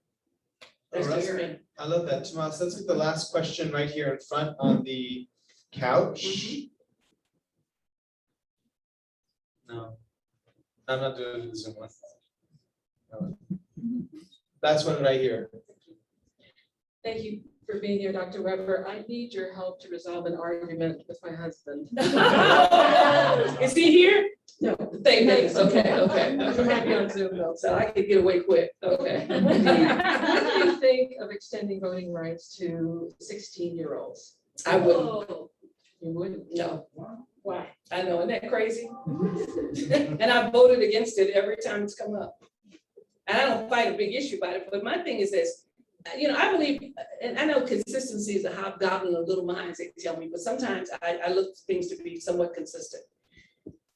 that's All right. just me. I love that. Tomas, let's get the last question right here in front on the couch. No, I'm not doing the Zoom one. No. That's one right here. Thank you for being here, Dr. Weber. I need your help to resolve an argument with my husband. Is he here? No. Thank goodness. Okay. He might be on Zoom though. So I could get away quick. Okay. What do you think of extending voting rights to 16-year-olds? I wouldn't. You wouldn't? No. Why? I know, isn't that crazy? And I voted against it every time it's come up. And I don't fight a big issue about it, but my thing is this, I believe, and I know consistency is a hobgoblin of little minds, they tell me, but sometimes I look for things to be somewhat consistent.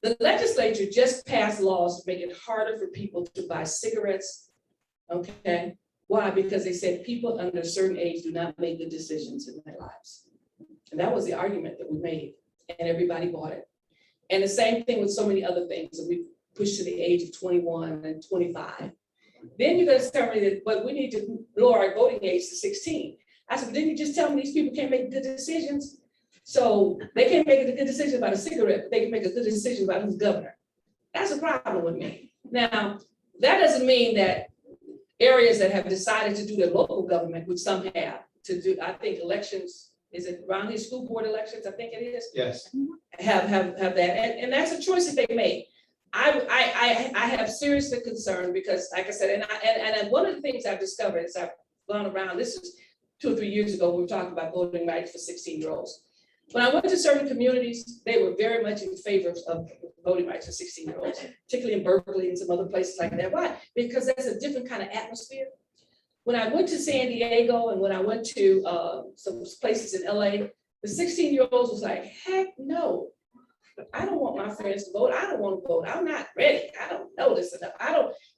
The legislature just passed laws to make it harder for people to buy cigarettes, okay? Why? Because they said people under a certain age do not make good decisions in their lives. And that was the argument that we made, and everybody bought it. And the same thing with so many other things that we pushed to the age of 21 and 25. Then you're gonna tell me that, but we need to lower our voting age to 16. I said, didn't you just tell me these people can't make good decisions? So they can't make a good decision about a cigarette, but they can make a good decision about who's governor. That's a problem with me. Now, that doesn't mean that areas that have decided to do their local government, which some have, to do, I think elections, is it around these school board elections, I think it is? Yes. Have that, and that's a choice that they made. I have seriously concerned because, like I said, and one of the things I've discovered is I've gone around, this is 2 or 3 years ago, we were talking about voting rights for 16-year-olds. When I went to certain communities, they were very much in favor of voting rights for 16-year-olds, particularly in Berkeley and some other places like that. Why? Because that's a different kind of atmosphere. When I went to San Diego and when I went to some places in LA, the 16-year-olds was like, heck no. I don't want my friends to vote. I don't want to vote. I'm not ready. I don't know this enough.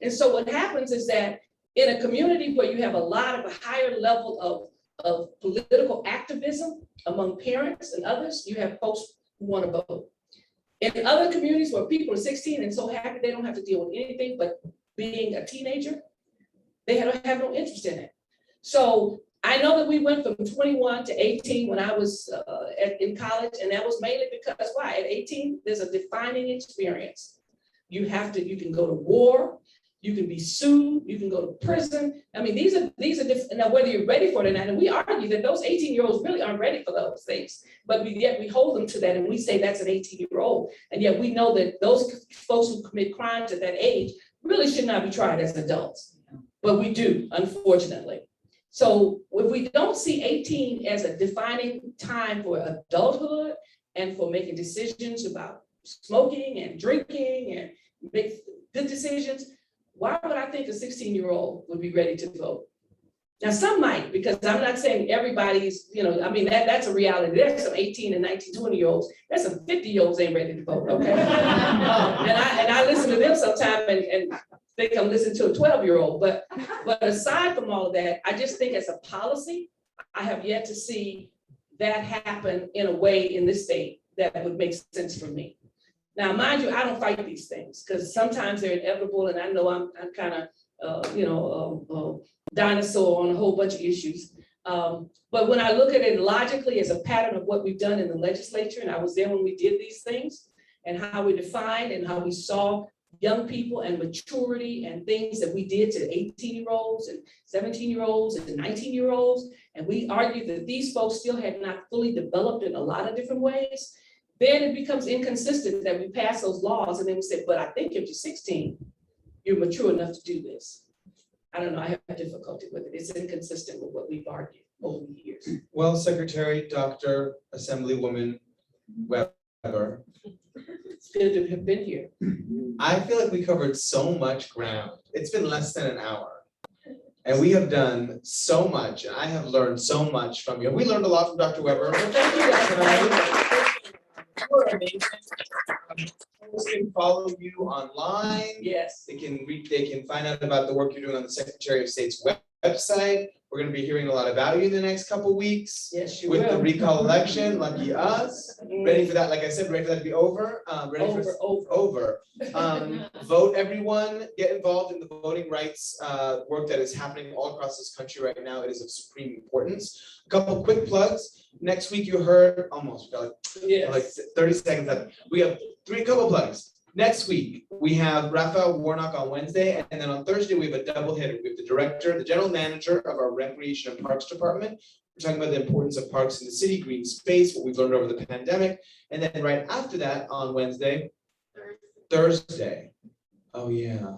And so what happens is that in a community where you have a lot of a higher level of political activism among parents and others, you have folks who want to vote. In other communities where people are 16 and so happy they don't have to deal with anything but being a teenager, they have no interest in it. So I know that we went from 21 to 18 when I was in college, and that was mainly because why? At 18, there's a defining experience. You can go to war, you can be sued, you can go to prison. I mean, these are different. Now, whether you're ready for it or not, and we argue that those 18-year-olds really aren't ready for those things, but yet we hold them to that, and we say that's an 18-year-old, and yet we know that those folks who commit crimes at that age really should not be tried as adults, but we do, unfortunately. So if we don't see 18 as a defining time for adulthood and for making decisions about smoking and drinking and make good decisions, why would I think a 16-year-old would be ready to vote? Now, some might, because I'm not saying everybody's, I mean, that's a reality. There's some 18 and 19, 20-year-olds. There's some 50-year-olds ain't ready to vote, okay? And I listen to them sometime and think I'm listening to a 12-year-old, but aside from all of that, I just think as a policy, I have yet to see that happen in a way in this state that would make sense for me. Now, mind you, I don't fight these things because sometimes they're inevitable, and I know I'm kind of, dinosaur on a whole bunch of issues. But when I look at it logically as a pattern of what we've done in the legislature, and I was there when we did these things, and how we defined and how we saw young people and maturity and things that we did to 18-year-olds and 17-year-olds and 19-year-olds, and we argued that these folks still had not fully developed in a lot of different ways, then it becomes inconsistent that we pass those laws and then we say, but I think if you're 16, you're mature enough to do this. I don't know, I have difficulty with it. It's inconsistent with what we've argued over the years. Well, Secretary, Dr. Assemblywoman Weber, It's good to have been here. I feel like we covered so much ground. It's been less than an hour. And we have done so much, and I have learned so much from you. We learned a lot from Dr. Weber. Thank you, guys. You are amazing. Folks can follow you online. Yes. They can find out about the work you're doing on the Secretary of State's website. We're gonna be hearing a lot about you in the next couple weeks. Yes, you With the will. recall election, lucky us. Ready for that, like I said, ready for that to be over. Ready for Over. Vote, everyone, get involved in the voting rights work that is happening all across this country right now. It is of supreme importance. A couple quick plugs. Next week you heard, almost, we got like Yes. 30 seconds left. We have couple plugs. Next week, we have Raphael Warnock on Wednesday, and then on Thursday, we have a double hitter. We have the general manager of our Recreation and Parks Department. We're talking about the importance of parks in the city, green space, what we've learned over the pandemic. And then right after that, on Wednesday, Thursday. Oh, yeah.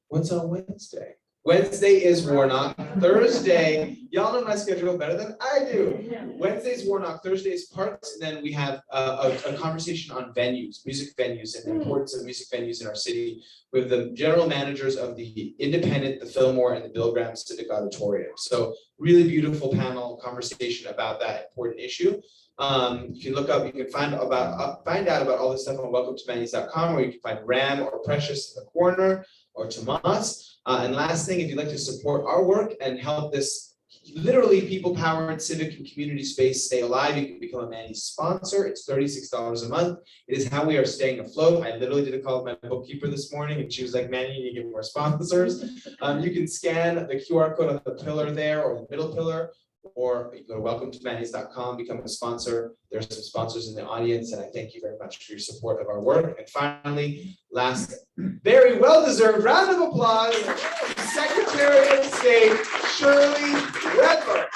What's on Wednesday? Wednesday is Warnock. Thursday, y'all know my schedule better than I do. Wednesday's Warnock, Thursday's Parks, and then we have a conversation on venues, music venues, and the importance of music venues in our city with the general managers of the Independent, the Fillmore, and the Bill Graham Civic Auditorium. So really beautiful panel conversation about that important issue. You can look up, you can find out about all this stuff on welcometomannys.com, or you can find Ram or Precious in the corner, or Tomas. And last thing, if you'd like to support our work and help this literally people-powered civic and community space stay alive, you can become a Manny sponsor. It's $36 a month. It is how we are staying afloat. I literally did a call with my bookkeeper this morning, and she was like, "Manny, you need to get more sponsors." You can scan the QR code on the pillar there, or the middle pillar, or you go to welcometomannys.com, become a sponsor. There's some sponsors in the audience, and I thank you very much for your support of our work. And finally, last, very well-deserved round of applause, Secretary of State Shirley Redler.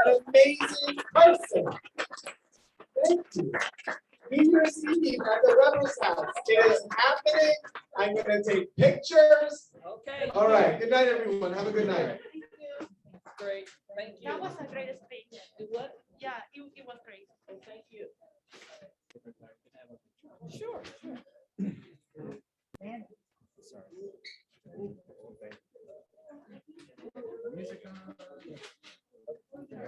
An amazing person. Thank you. New Year's Eve at the Rebels house. It is happening. I'm gonna take pictures. Okay. All right, good night, everyone. Have a good night. Great, thank you. That was a great speech. Do what? Yeah, it was great. Oh, thank you. Sure, sure. Man. Sorry.